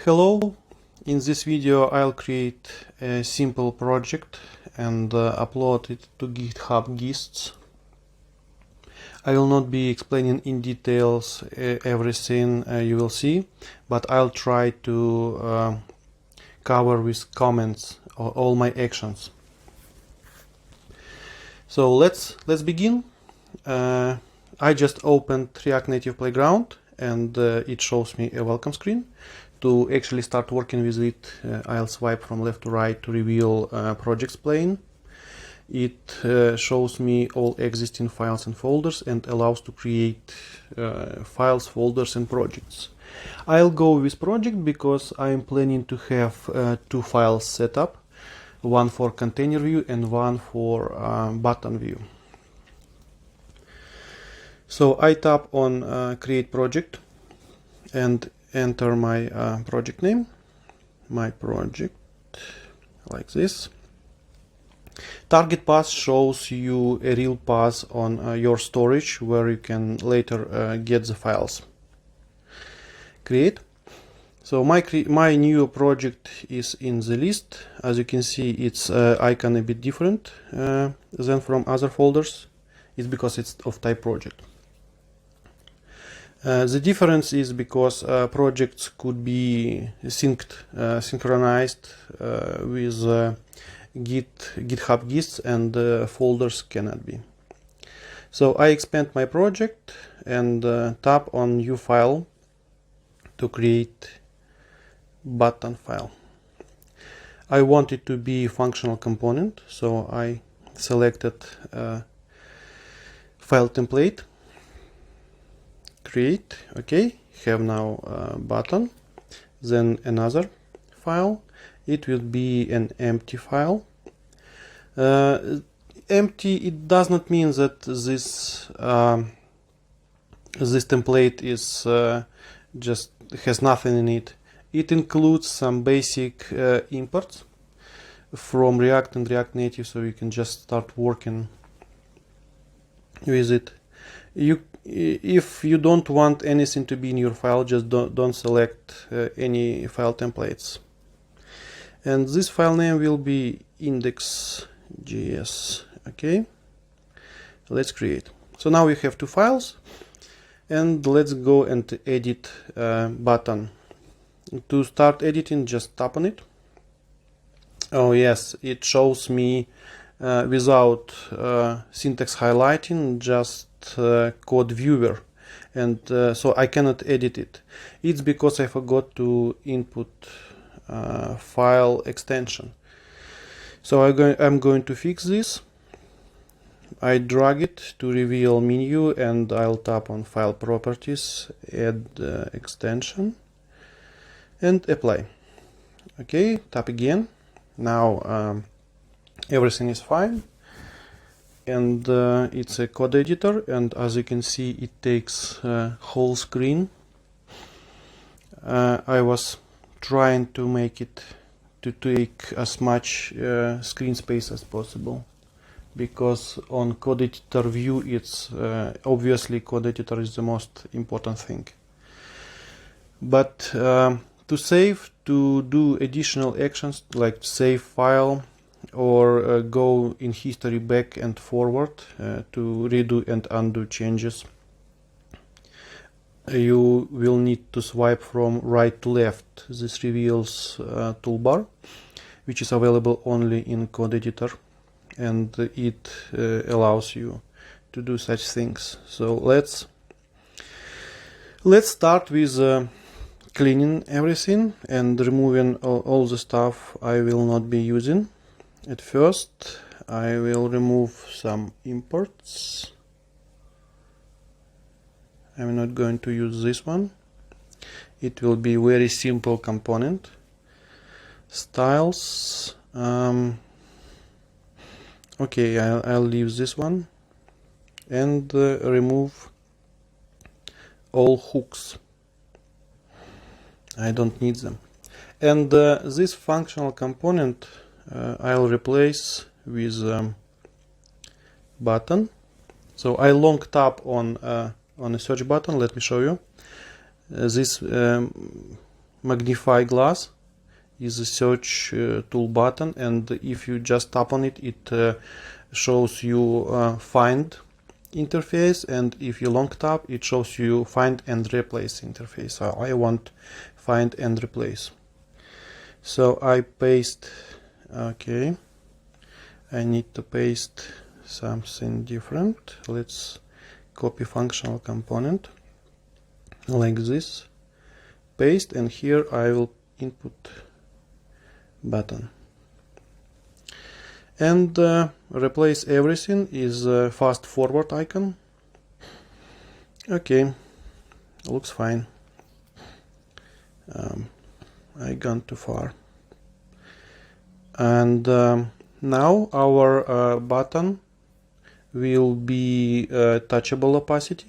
Hello, in this video I'll create a simple project and upload it to GitHub Gists. I will not be explaining in details everything you will see, but I'll try to cover with comments all my actions. So let's begin. I just opened React Native Playground and it shows me a welcome screen. To actually start working with it, I'll swipe from left to right to reveal projects pane. It shows me all existing files and folders and allows to create files, folders and projects. I'll go with project because I'm planning to have two files set up, one for container view and one for button view. So I tap on create project and enter my project name, my project, like this. Target path shows you a real path on your storage where you can later get the files. Create. So my new project is in the list. As you can see, its icon a bit different than from other folders. It's because it's of type project. The difference is because projects could be synchronized with GitHub Gists and folders cannot be. So I expand my project and tap on new file to create button file. I want it to be functional component, so I selected file template. Create. Okay, have now button, then another file. It will be an empty file. Empty, it does not mean that this this template is just has nothing in it. It includes some basic imports from React and React Native, so you can just start working with it. If you don't want anything to be in your file, just don't select any file templates. And this file name will be index.js. Okay, let's create. So now we have two files, and let's go and edit button. To start editing, just tap on it. Oh yes, it shows me without syntax highlighting, just code viewer, and so I cannot edit it. It's because I forgot to input file extension. So I'm going to fix this. I drag it to reveal menu and I'll tap on file properties, add extension and apply. Okay, tap again. Now everything is fine. And it's a code editor, and as you can see, it takes whole screen. I was trying to make it to take as much screen space as possible, because on code editor view, it's obviously code editor is the most important thing. But to save, to do additional actions like save file, or go in history back and forward to redo and undo changes, you will need to swipe from right to left. This reveals toolbar, which is available only in code editor, and it allows you to do such things. So let's start with cleaning everything and removing all the stuff I will not be using. At first, I will remove some imports. I'm not going to use this one. It will be very simple component. Styles. Okay, I'll leave this one and remove all hooks. I don't need them. And this functional component I'll replace with button. So I long tap on a search button. Let me show you. This magnify glass is a search tool button, and if you just tap on it, it shows you find interface, and if you long tap, it shows you find and replace interface. So I want find and replace. So I paste, okay, I need to paste something different. Let's copy functional component like this, paste, and here I will input button, and replace everything is a fast forward icon. Okay, looks fine. I gone too far, and now our button will be touchable opacity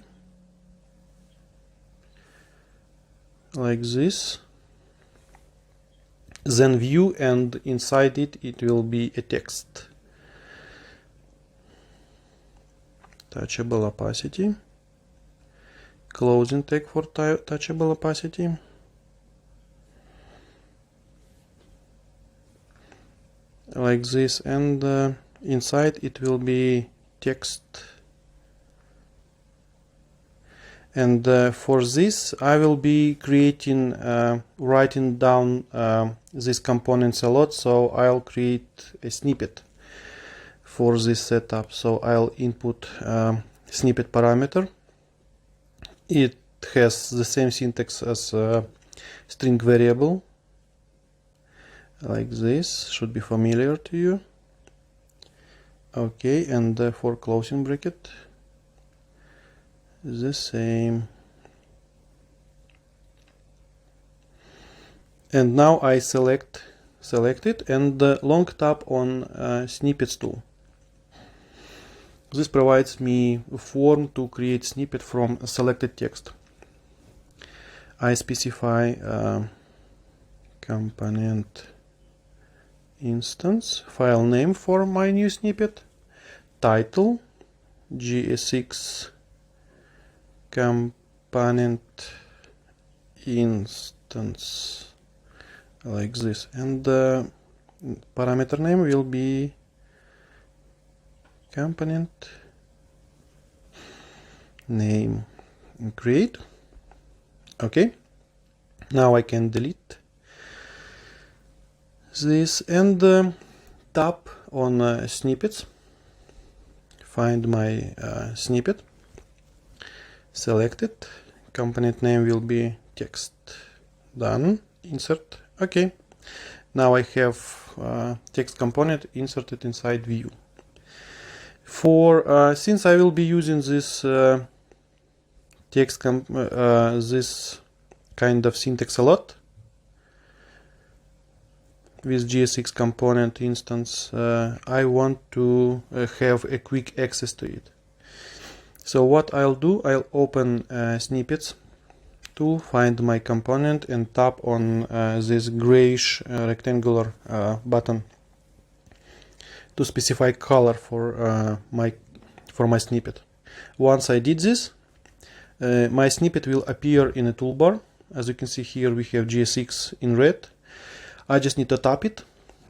like this, then view, and inside it will be a text. Touchable opacity, closing tag for touchable opacity, like this, and inside it will be text. And for this I will be creating writing down these components a lot, so I'll create a snippet for this setup. So I'll input snippet parameter. It has the same syntax as string variable, like this, should be familiar to you. Okay, and for closing bracket the same. And now I select it and long tap on snippets tool. This provides me a form to create snippet from selected text. I specify component instance, file name for my new snippet, title, JSX component instance, like this, and the parameter name will be component name. Create. Okay, now I can delete this and tap on snippets, find my snippet, select it, component name will be text, done, insert. Okay, now I have text component inserted inside view. For since I will be using this this kind of syntax a lot with JSX component instance, I want to have a quick access to it. So what I'll do, I'll open snippets tool, find my component, and tap on this grayish rectangular button to specify color for my snippet. Once I did this, my snippet will appear in a toolbar. As you can see here, we have JSX in red. I just need to tap it,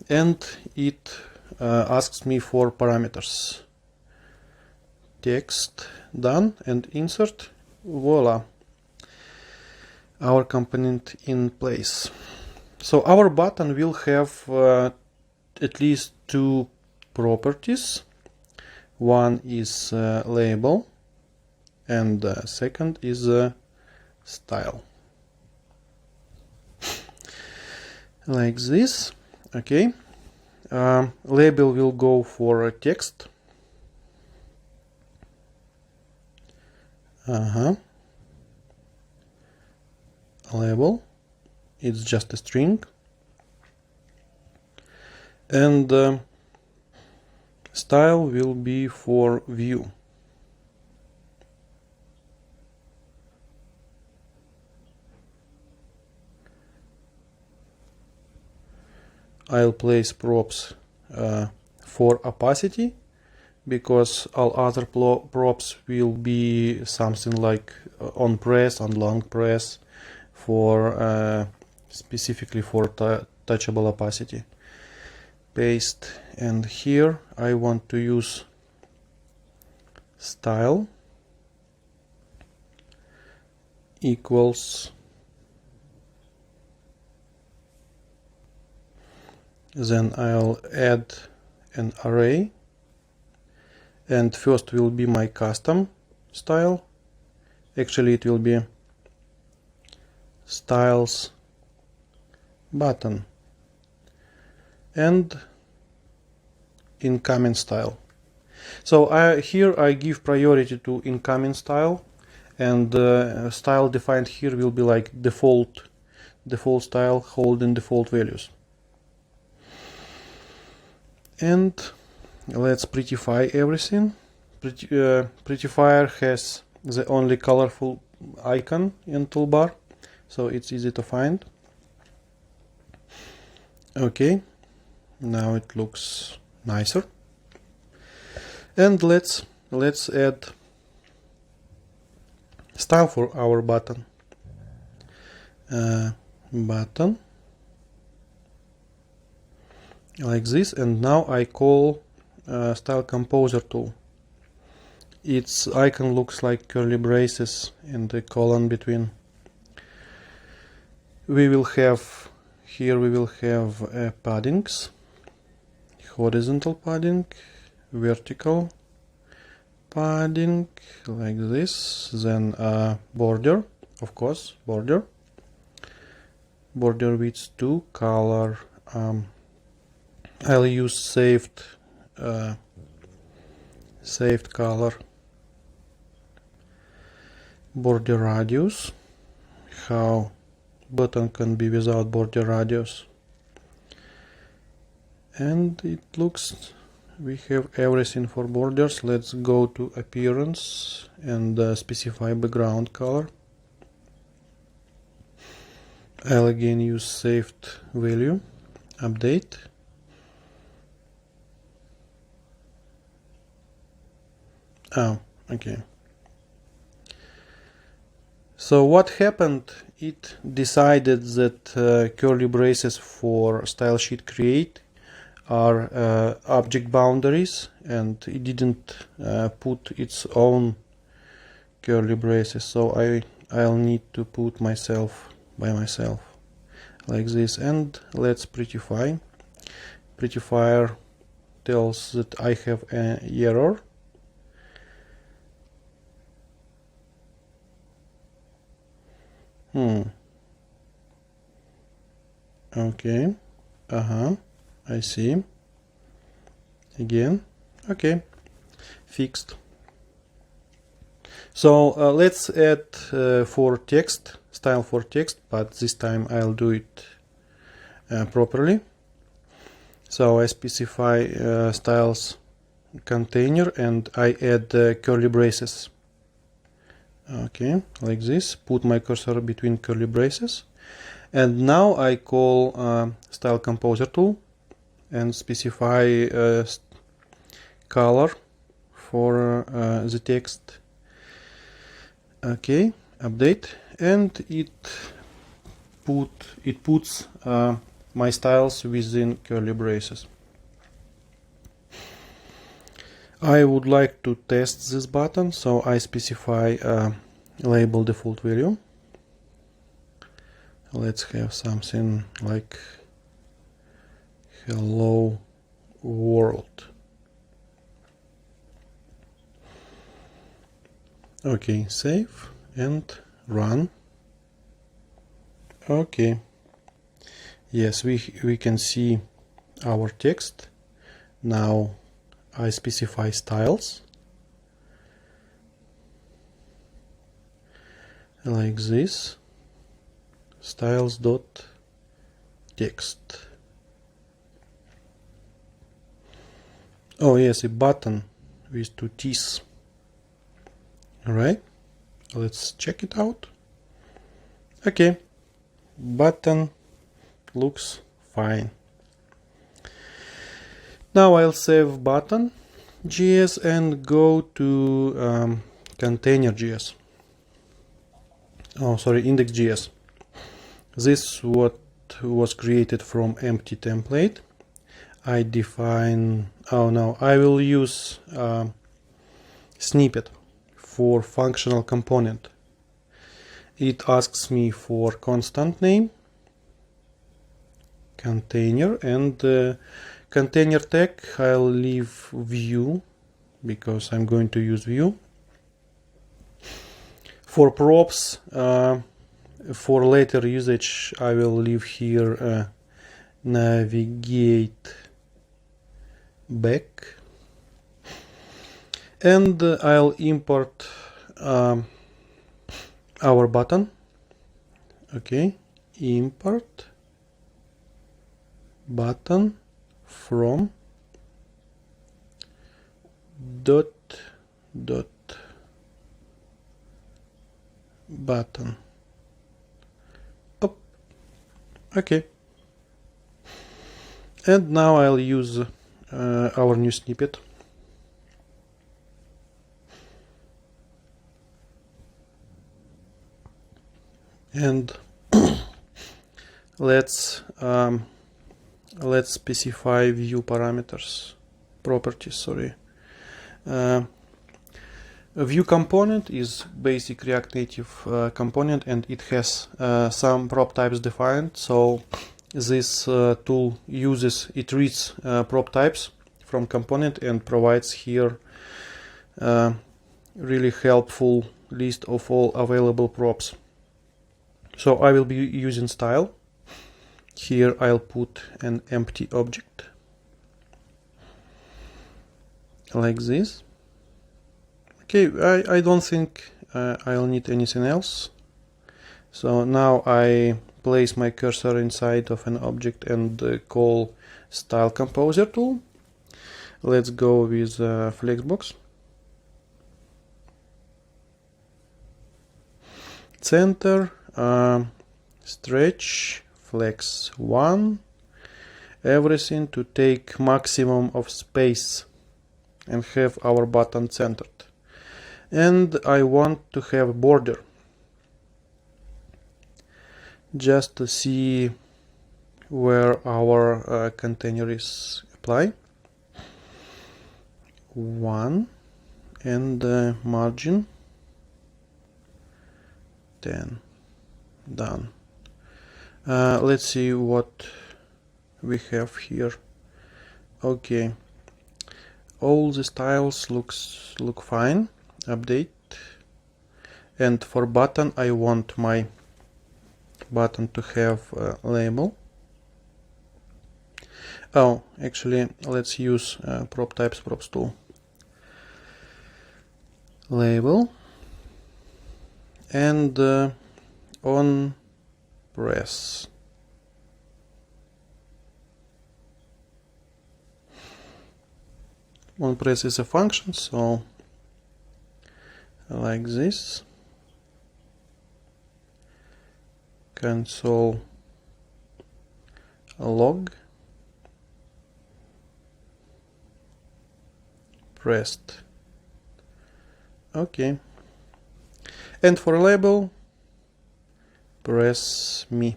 and it asks me for parameters. Text, done, and insert. Voila, our component in place. So our button will have at least two properties. One is label, and second is style, like this. Okay, label will go for text. Label, it's just a string, and style will be for view. I'll place props for opacity, because all other props will be something like on press, on long press, for specifically for touchable opacity. Paste, and here I want to use style equals, then I'll add an array, and first will be my custom style. Actually it will be styles button and incoming style. So here I give priority to incoming style, and style defined here will be like default style holding default values. And let's prettify everything. Prettifier has the only colorful icon in toolbar, so it's easy to find. Okay, now it looks nicer. And let's add style for our button. Button like this, and now I call style composer tool. Its icon looks like curly braces and the colon between. We will have paddings, horizontal padding, vertical padding like this, then border, of course, border width 2, color I'll use saved color, border radius, how button can be without border radius, and it looks we have everything for borders. Let's go to appearance and specify background color. I'll again use saved value, update. Oh, okay. So what happened? It decided that curly braces for style sheet create are object boundaries, and it didn't put its own curly braces. So I'll need to put myself by myself like this. And let's prettify. Prettifier tells that I have an error. Okay. I see. Again. Okay. Fixed. So let's add for text, style for text, but this time I'll do it properly. So I specify styles container, and I add curly braces. Okay, like this. Put my cursor between curly braces. And now I call style composer tool and specify color for the text. Okay, update, and it puts my styles within curly braces. I would like to test this button, so I specify label default value. Let's have something like hello world. Okay, save and run. Okay, yes, we can see our text. Now I specify styles like this, styles dot text. Oh yes, a button with 2 T's. Alright, let's check it out. Okay, button looks fine. Now I'll save button.js and go to container.js. Oh, sorry, index.js. This what was created from empty template. I define, oh no, I will use snippet for functional component. It asks me for constant name, container, and container tag I'll leave view because I'm going to use view. For props, for later usage, I will leave here navigate back, and I'll import our button. Okay, import button from dot button. Okay, and now I'll use our new snippet. And let's specify view parameters, properties, sorry. A view component is basic React Native component, and it has some prop types defined. So this tool reads prop types from component and provides here really helpful list of all available props. So I will be using style. Here I'll put an empty object like this. Okay, I don't think I'll need anything else. So now I place my cursor inside of an object and call style composer tool. Let's go with flexbox. Center, stretch, flex 1, everything to take maximum of space and have our button centered. And I want to have a border just to see where our container is applied. 1 and margin 10. Done. Let's see what we have here. Okay, all the styles look fine. Update, and for button I want my button to have a label. Oh, actually let's use prop types props tool. Label and on press. On press is a function, so like this. Console log pressed. Okay, and for label press me.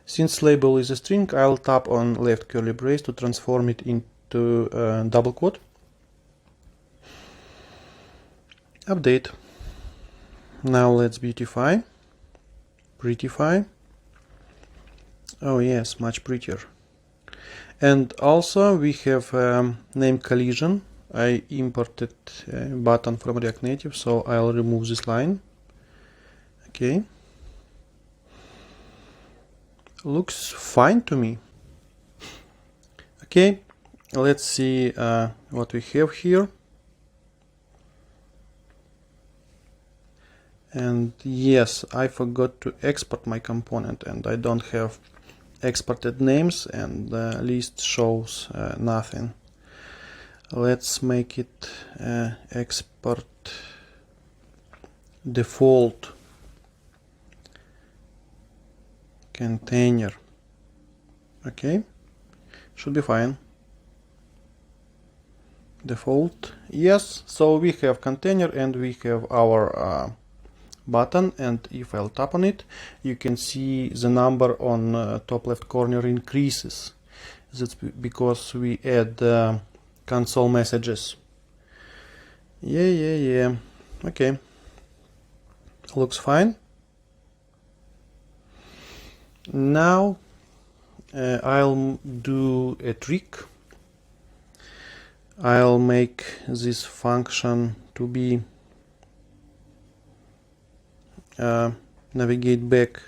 Since label is a string, I'll tap on left curly brace to transform it into double quote. Update. Now let's beautify. Prettify. Oh yes, much prettier. And also we have name collision. I imported a button from React Native, so I'll remove this line. Okay. Looks fine to me. Okay, let's see what we have here. And yes, I forgot to export my component, and I don't have exported names, and the list shows nothing. Let's make it export default container. Okay, should be fine. Default, yes. So we have container and we have our button, and if I'll tap on it, you can see the number on top left corner increases. That's because we add console messages. Yeah. Okay. Looks fine. Now I'll do a trick. I'll make this function to be navigate back.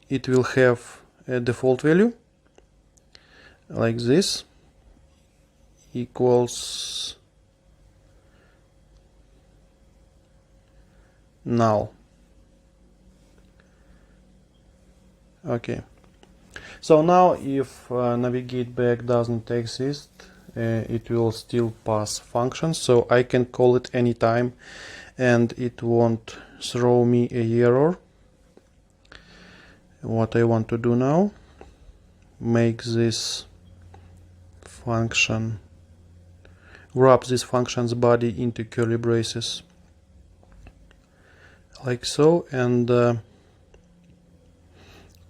It will have a default value like this, equals null. Okay, so now if navigate back doesn't exist, it will still pass function, so I can call it anytime and it won't throw me a error. What I want to do now, make this function, wrap this function's body into curly braces like so, and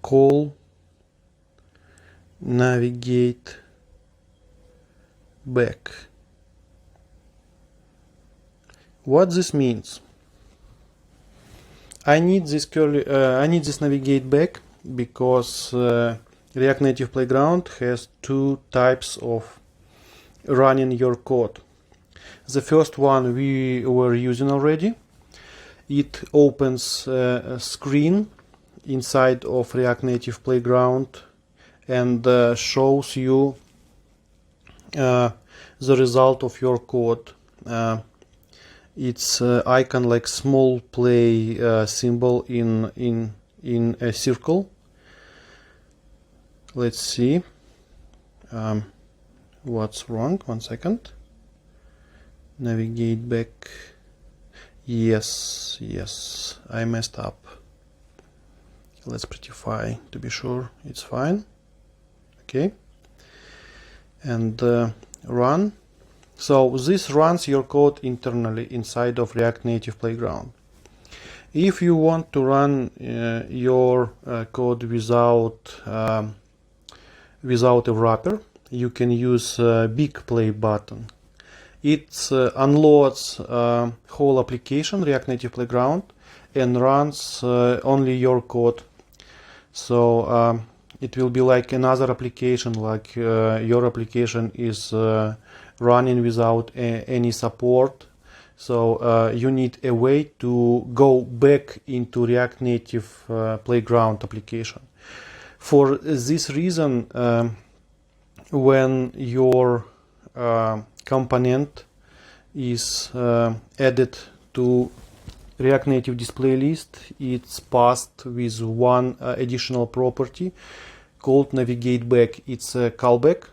call navigate back. What this means? I need this navigate back because React Native Playground has two types of running your code. The first one we were using already. It opens a screen inside of React Native Playground and shows you the result of your code. It's icon like small play symbol in a circle. Let's see what's wrong. 1 second. Navigate back. Yes, I messed up. Let's prettify to be sure it's fine. Okay, and run. So this runs your code internally inside of React Native Playground. If you want to run your code without a wrapper, you can use big play button. It unloads whole application React Native Playground and runs only your code. So it will be like another application, like your application is running without any support. So you need a way to go back into React Native Playground application. For this reason, when your component is added to React Native display list, it's passed with one additional property called navigate back. It's a callback.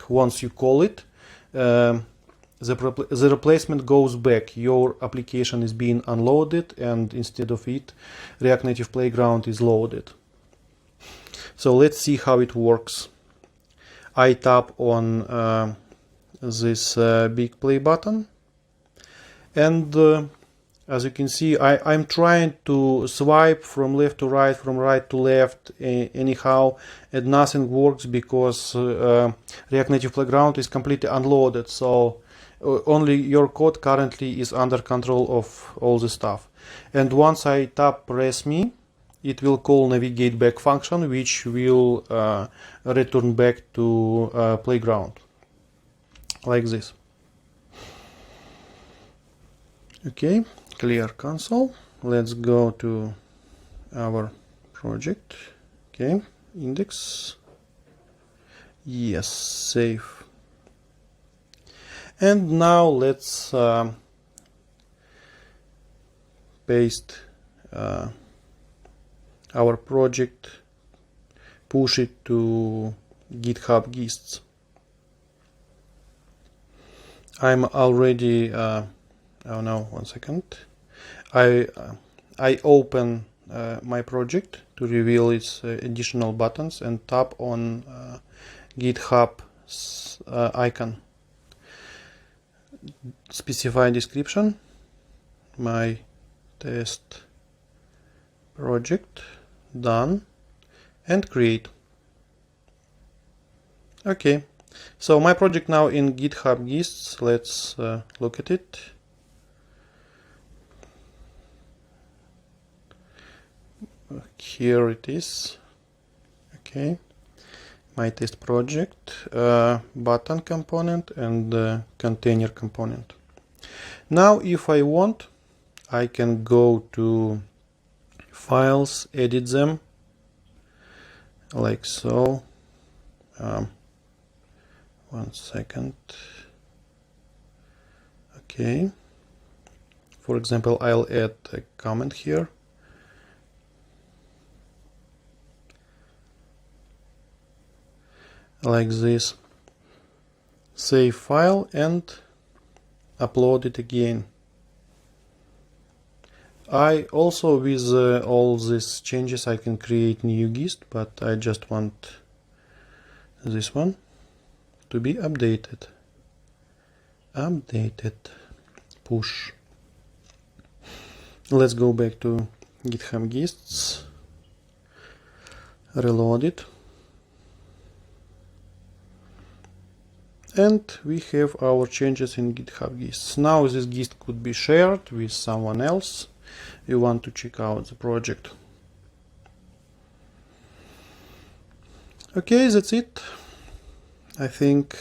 Once you call it, the replacement goes back. Your application is being unloaded, and instead of it, React Native Playground is loaded. So let's see how it works. I tap on this big play button, and as you can see, I'm trying to swipe from left to right, from right to left, anyhow, and nothing works because React Native Playground is completely unloaded. So only your code currently is under control of all the stuff. And once I tap press me, it will call navigate back function, which will return back to Playground like this. Okay. Clear console. Let's go to our project. Okay, index. Yes, save. And now let's paste our project, push it to GitHub gists. I'm already oh no, 1 second. I open my project to reveal its additional buttons and tap on GitHub icon. Specify description. my test project. Done. And create. Okay, so my project now in GitHub Gists. Let's look at it. Here it is. Okay, my test project, button component and container component. Now if I want, I can go to files, edit them like so. 1 second. Okay, for example, I'll add a comment here. Like this. Save file and upload it again. I also, with all these changes, I can create new gist, but I just want this one to be updated. Push. Let's go back to GitHub Gists, reload it, and we have our changes in GitHub Gists. Now this gist could be shared with someone else. You want to check out the project. Okay, that's it. I think.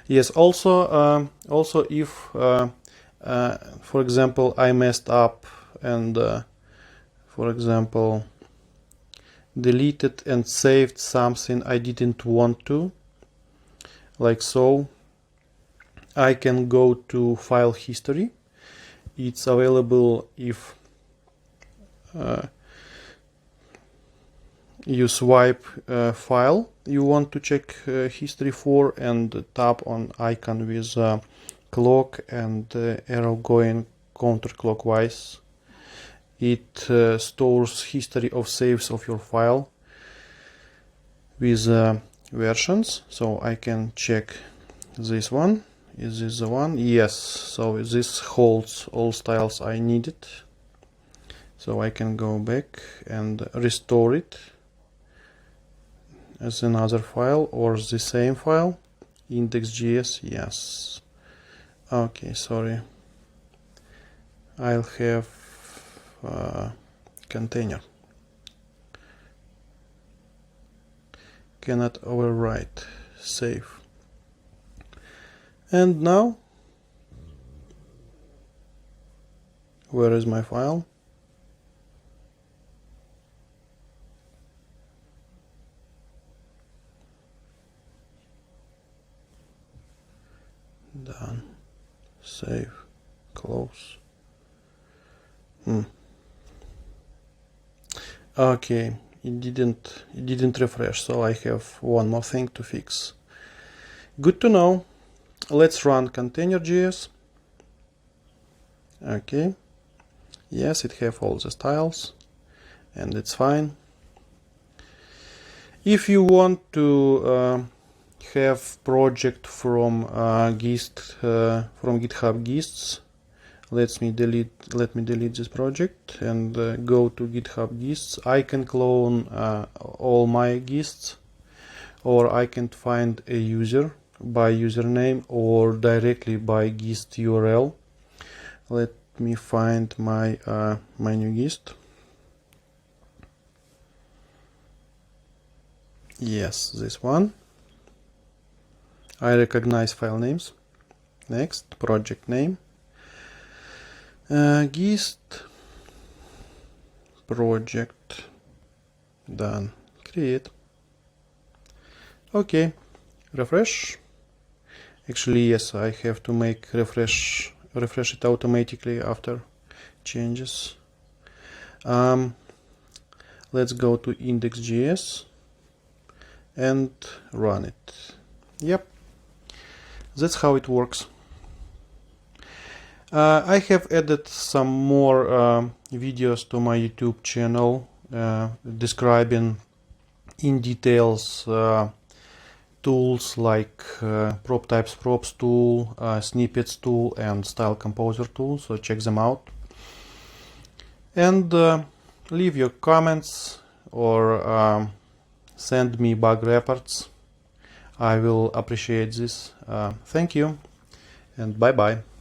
Yes. Also, if, for example, I messed up and, for example, deleted and saved something I didn't want to, like so, I can go to file history. It's available if you swipe a file you want to check history for and tap on icon with clock and arrow going counterclockwise. It stores history of saves of your file with versions, so I can check this one. Is this the one? Yes, so this holds all styles I needed, so I can go back and restore it as another file or the same file. Index.js, yes. Okay, sorry, I'll have container. Cannot overwrite. Save. And now, where is my file? Done. Save. Close. Okay, it didn't refresh, so I have one more thing to fix. Good to know. Let's run container.js. Okay. Yes, it have all the styles and it's fine. If you want to have project from GitHub Gists, let me delete this project and go to GitHub Gists. I can clone all my gists, or I can find a user by username or directly by gist URL. Let me find my my new gist. Yes, this one. I recognize file names. Next, project name. Gist project. Done. Create. Okay. Refresh. Actually, yes, I have to make refresh it automatically after changes. Let's go to index.js and run it. Yep, that's how it works. I have added some more videos to my YouTube channel describing in details tools like prop types props tool, snippets tool, and style composer tool, so check them out. And leave your comments or send me bug reports. I will appreciate this. Thank you, and bye bye.